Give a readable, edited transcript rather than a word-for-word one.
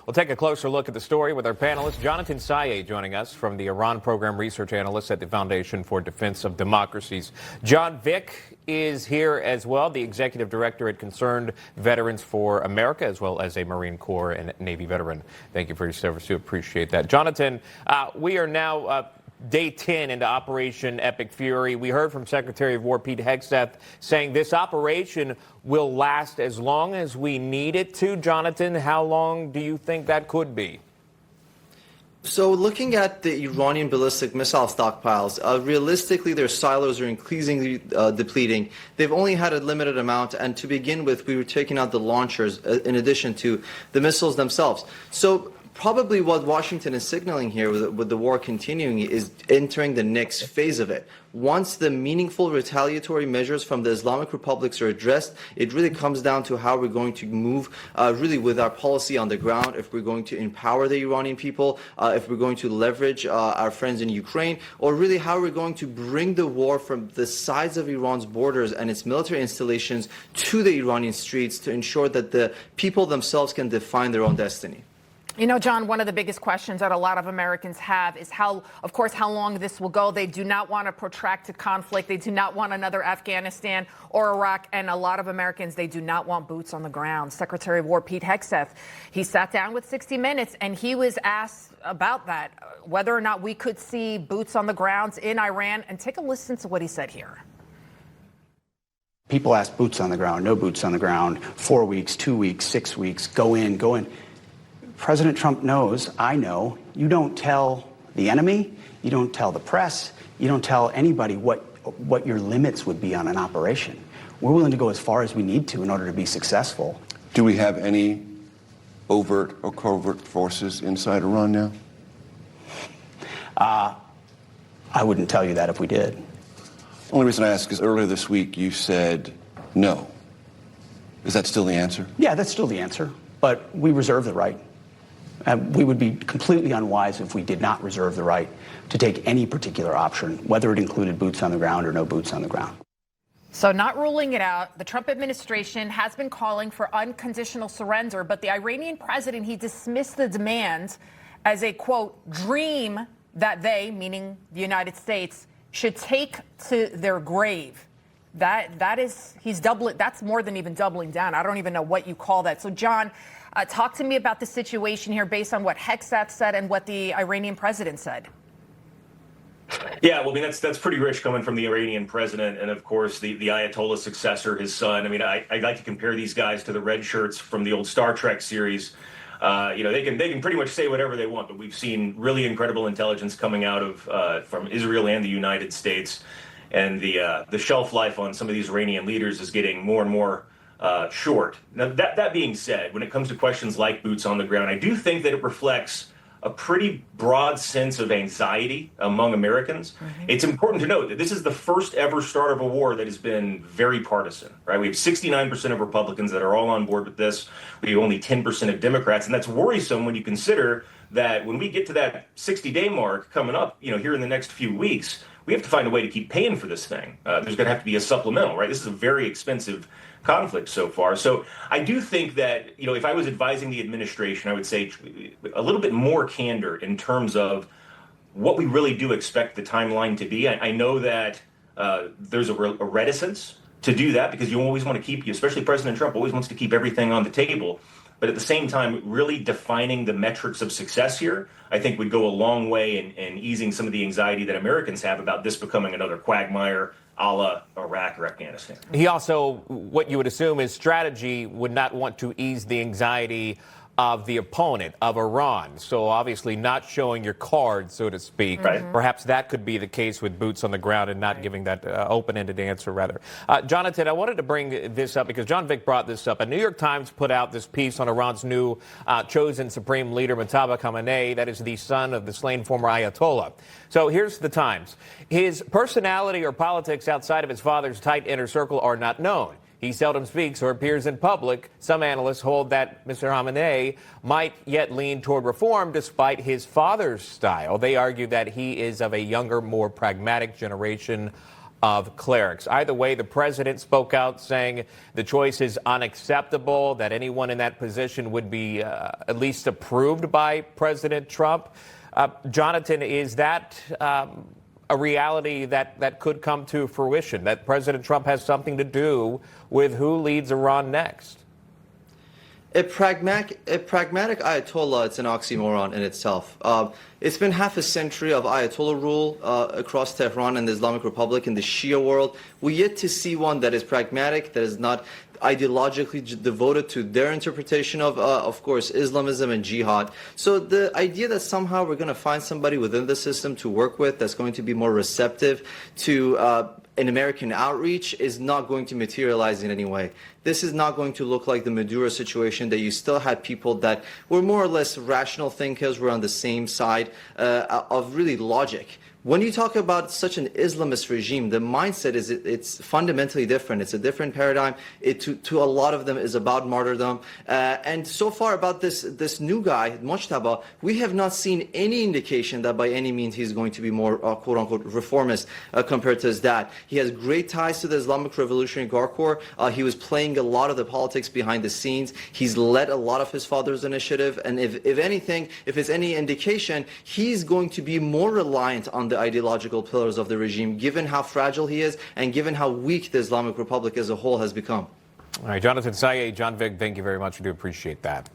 We'll take a closer look at the story with our panelists. Janatan Sayeh joining us from the Iran Program Research Analyst at the Foundation for Defense of Democracies. John Vick is here as well, the Executive Director at Concerned Veterans for America, as well as a Marine Corps and Navy veteran. Thank you for your service. We appreciate that. Janatan, we are now Day 10 into Operation Epic Fury. We heard from Secretary of War Pete Hegseth saying this operation will last as long as we need it to. Jonathan, how long do you think that could be? So looking at the Iranian ballistic missile stockpiles, realistically their silos are increasingly depleting. They've only had a limited amount, and to begin with, we were taking out the launchers in addition to the missiles themselves. So probably what Washington is signaling here with the war continuing is entering the next phase of it. Once the meaningful retaliatory measures from the Islamic republics are addressed, it really comes down to how we're going to move really with our policy on the ground, if we're going to empower the Iranian people, if we're going to leverage our friends in Ukraine, or really how we're going to bring the war from the sides of Iran's borders and its military installations to the Iranian streets to ensure that the people themselves can define their own destiny. You know, John, one of the biggest questions that a lot of Americans have is how long this will go. They do not want a protracted conflict. They do not want another Afghanistan or Iraq. And a lot of Americans, they do not want boots on the ground. Secretary of War Pete Hegseth, he sat down with 60 Minutes and he was asked about that, whether or not we could see boots on the ground in Iran. And take a listen to what he said here. People ask boots on the ground, no boots on the ground, 4 weeks, 2 weeks, 6 weeks, go in. President Trump knows, I know, you don't tell the enemy, you don't tell the press, you don't tell anybody what your limits would be on an operation. We're willing to go as far as we need to in order to be successful. Do we have any overt or covert forces inside Iran now? I wouldn't tell you that if we did. Only reason I ask is earlier this week you said no. Is that still the answer? Yeah, that's still the answer, but we reserve the right. We would be completely unwise if we did not reserve the right to take any particular option, whether it included boots on the ground or no boots on the ground. So not ruling it out, the Trump administration has been calling for unconditional surrender, but the Iranian president, he dismissed the demand as a, quote, dream that they, meaning the United States, should take to their grave. That's more than even doubling down. I don't even know what you call that. So, John, talk to me about the situation here based on what Hegseth said and what the Iranian president said. Yeah, well, I mean, that's pretty rich coming from the Iranian president and, of course, the Ayatollah successor, his son. I mean, I like to compare these guys to the red shirts from the old Star Trek series. They can pretty much say whatever they want, but we've seen really incredible intelligence coming out of from Israel and the United States. And the shelf life on some of these Iranian leaders is getting more and more short. Now, that being said, when it comes to questions like boots on the ground, I do think that it reflects a pretty broad sense of anxiety among Americans. Mm-hmm. It's important to note that this is the first ever start of a war that has been very partisan, right? We have 69% of Republicans that are all on board with this. We have only 10% of Democrats, and that's worrisome when you consider that when we get to that 60-day mark coming up, here in the next few weeks, we have to find a way to keep paying for this thing. There's going to have to be a supplemental, right? This is a very expensive conflict so far. So I do think that, if I was advising the administration, I would say a little bit more candor in terms of what we really do expect the timeline to be. I know that there's a reticence to do that because you always want to keep, especially President Trump always wants to keep everything on the table. But at the same time, really defining the metrics of success here, I think would go a long way in easing some of the anxiety that Americans have about this becoming another quagmire a la Iraq or Afghanistan. He also, what you would assume is strategy, would not want to ease the anxiety of the opponent, of Iran. So obviously not showing your cards, so to speak. Right. Perhaps that could be the case with boots on the ground and not giving that open-ended answer, rather. Jonathan, I wanted to bring this up because John Vick brought this up. A New York Times put out this piece on Iran's new chosen supreme leader, Mojtaba Khamenei, that is the son of the slain former Ayatollah. So here's the Times. His personality or politics outside of his father's tight inner circle are not known. He seldom speaks or appears in public. Some analysts hold that Mr. Khamenei might yet lean toward reform despite his father's style. They argue that he is of a younger, more pragmatic generation of clerics. Either way, the president spoke out saying the choice is unacceptable, that anyone in that position would be at least approved by President Trump. Jonathan, is that a reality that could come to fruition, that President Trump has something to do with who leads Iran next? A pragmatic Ayatollah, it's an oxymoron in itself. It's been half a century of Ayatollah rule across Tehran and the Islamic Republic and the Shia world. We're yet to see one that is pragmatic, that is not ideologically devoted to their interpretation of course, Islamism and jihad. So the idea that somehow we're going to find somebody within the system to work with that's going to be more receptive to an American outreach is not going to materialize in any way. This is not going to look like the Maduro situation, that you still had people that were more or less rational thinkers, were on the same side of really logic. When you talk about such an Islamist regime, the mindset is it's fundamentally different. It's a different paradigm. It to a lot of them is about martyrdom. And so far about this new guy, Mojtaba, we have not seen any indication that by any means he's going to be more quote-unquote reformist compared to his dad. He has great ties to the Islamic Revolutionary Guard Corps. He was playing a lot of the politics behind the scenes. He's led a lot of his father's initiative. And if anything, if it's any indication, he's going to be more reliant on the ideological pillars of the regime, given how fragile he is and given how weak the Islamic Republic as a whole has become. All right, Janatan Sayeh, John Vick, thank you very much. We do appreciate that.